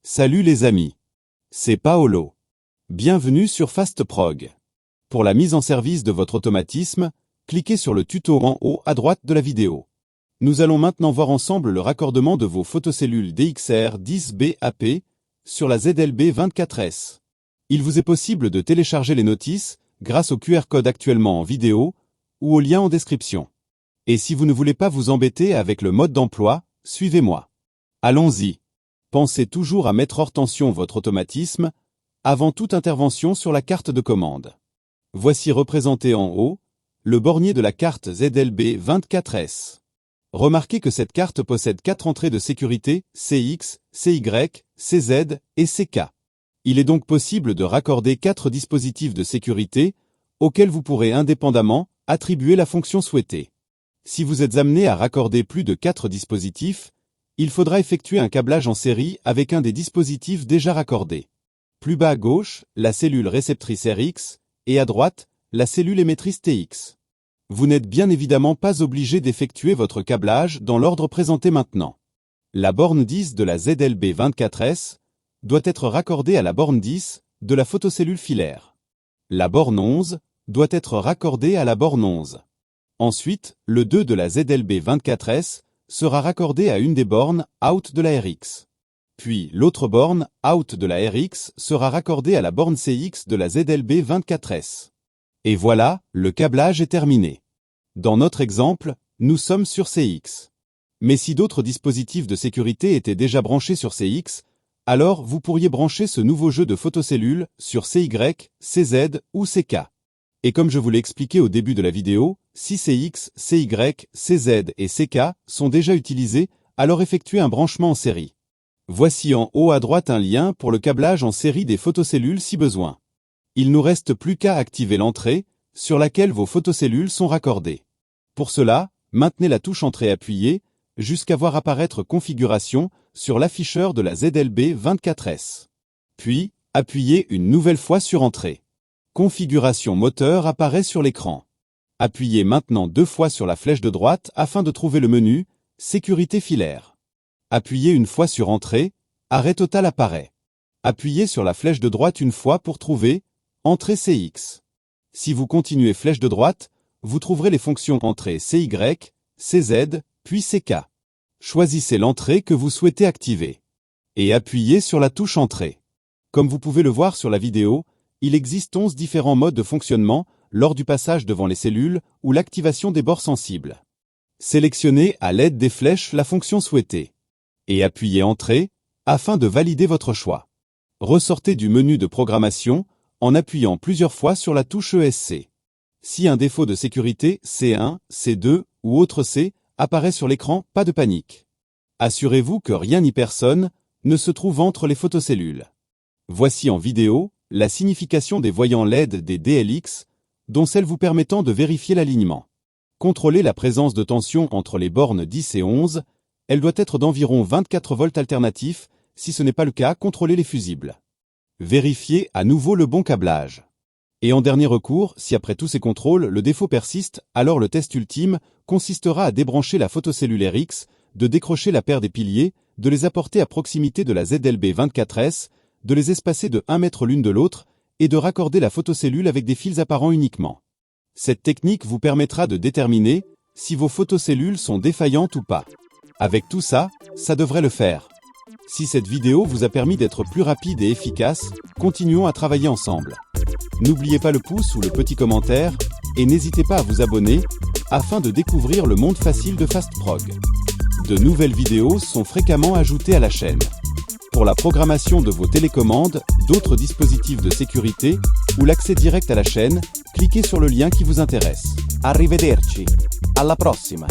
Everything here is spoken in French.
Salut les amis. C'est Paolo. Bienvenue sur FastProg. Pour la mise en service de votre automatisme, cliquez sur le tuto en haut à droite de la vidéo. Nous allons maintenant voir ensemble le raccordement de vos photocellules DXR10BAP sur la ZLB24S. Il vous est possible de télécharger les notices grâce au QR code actuellement en vidéo ou au lien en description. Et si vous ne voulez pas vous embêter avec le mode d'emploi, suivez-moi. Allons-y. Pensez toujours à mettre hors tension votre automatisme avant toute intervention sur la carte de commande. Voici représenté en haut le bornier de la carte ZLB24S. Remarquez que cette carte possède 4 entrées de sécurité CX, CY, CZ et CK. Il est donc possible de raccorder 4 dispositifs de sécurité auxquels vous pourrez indépendamment attribuer la fonction souhaitée. Si vous êtes amené à raccorder plus de 4 dispositifs, il faudra effectuer un câblage en série avec un des dispositifs déjà raccordés. Plus bas à gauche, la cellule réceptrice RX, et à droite, la cellule émettrice TX. Vous n'êtes bien évidemment pas obligé d'effectuer votre câblage dans l'ordre présenté maintenant. La borne 10 de la ZLB24S doit être raccordée à la borne 10 de la photocellule filaire. La borne 11 doit être raccordée à la borne 11. Ensuite, le 2 de la ZLB24S sera raccordé à une des bornes out de la RX. Puis l'autre borne out de la RX sera raccordée à la borne CX de la ZLB24S. Et voilà, le câblage est terminé. Dans notre exemple, nous sommes sur CX. Mais si d'autres dispositifs de sécurité étaient déjà branchés sur CX, alors vous pourriez brancher ce nouveau jeu de photocellules sur CY, CZ ou CK. Et comme je vous l'ai expliqué au début de la vidéo, si CX, CY, CZ et CK sont déjà utilisés, alors effectuez un branchement en série. Voici en haut à droite un lien pour le câblage en série des photocellules si besoin. Il nous reste plus qu'à activer l'entrée, sur laquelle vos photocellules sont raccordées. Pour cela, maintenez la touche entrée appuyée, jusqu'à voir apparaître configuration sur l'afficheur de la ZLB24S. Puis, appuyez une nouvelle fois sur entrée. Configuration moteur apparaît sur l'écran. Appuyez maintenant 2 fois sur la flèche de droite afin de trouver le menu « Sécurité filaire ». Appuyez une fois sur Entrée, Arrêt total apparaît. Appuyez sur la flèche de droite une fois pour trouver « Entrée CX ». Si vous continuez flèche de droite, vous trouverez les fonctions Entrée CY, CZ, puis CK. Choisissez l'entrée que vous souhaitez activer. Et appuyez sur la touche Entrée. Comme vous pouvez le voir sur la vidéo, il existe 11 différents modes de fonctionnement lors du passage devant les cellules ou l'activation des bords sensibles. Sélectionnez à l'aide des flèches la fonction souhaitée. Et appuyez Entrée afin de valider votre choix. Ressortez du menu de programmation en appuyant plusieurs fois sur la touche ESC. Si un défaut de sécurité C1, C2 ou autre C apparaît sur l'écran, pas de panique. Assurez-vous que rien ni personne ne se trouve entre les photocellules. Voici en vidéo la signification des voyants LED des DLX, dont celle vous permettant de vérifier l'alignement. Contrôlez la présence de tension entre les bornes 10 et 11, elle doit être d'environ 24 volts alternatifs, si ce n'est pas le cas, contrôlez les fusibles. Vérifiez à nouveau le bon câblage. Et en dernier recours, si après tous ces contrôles, le défaut persiste, alors le test ultime consistera à débrancher la photocellule RX, de décrocher la paire des piliers, de les apporter à proximité de la ZLB24S, de les espacer de 1 mètre l'une de l'autre, et de raccorder la photocellule avec des fils apparents uniquement. Cette technique vous permettra de déterminer si vos photocellules sont défaillantes ou pas. Avec tout ça, ça devrait le faire. Si cette vidéo vous a permis d'être plus rapide et efficace, continuons à travailler ensemble. N'oubliez pas le pouce ou le petit commentaire, et n'hésitez pas à vous abonner, afin de découvrir le monde facile de FastProg. De nouvelles vidéos sont fréquemment ajoutées à la chaîne. Pour la programmation de vos télécommandes, d'autres dispositifs de sécurité ou l'accès direct à la chaîne, cliquez sur le lien qui vous intéresse. Arrivederci. Alla prossima.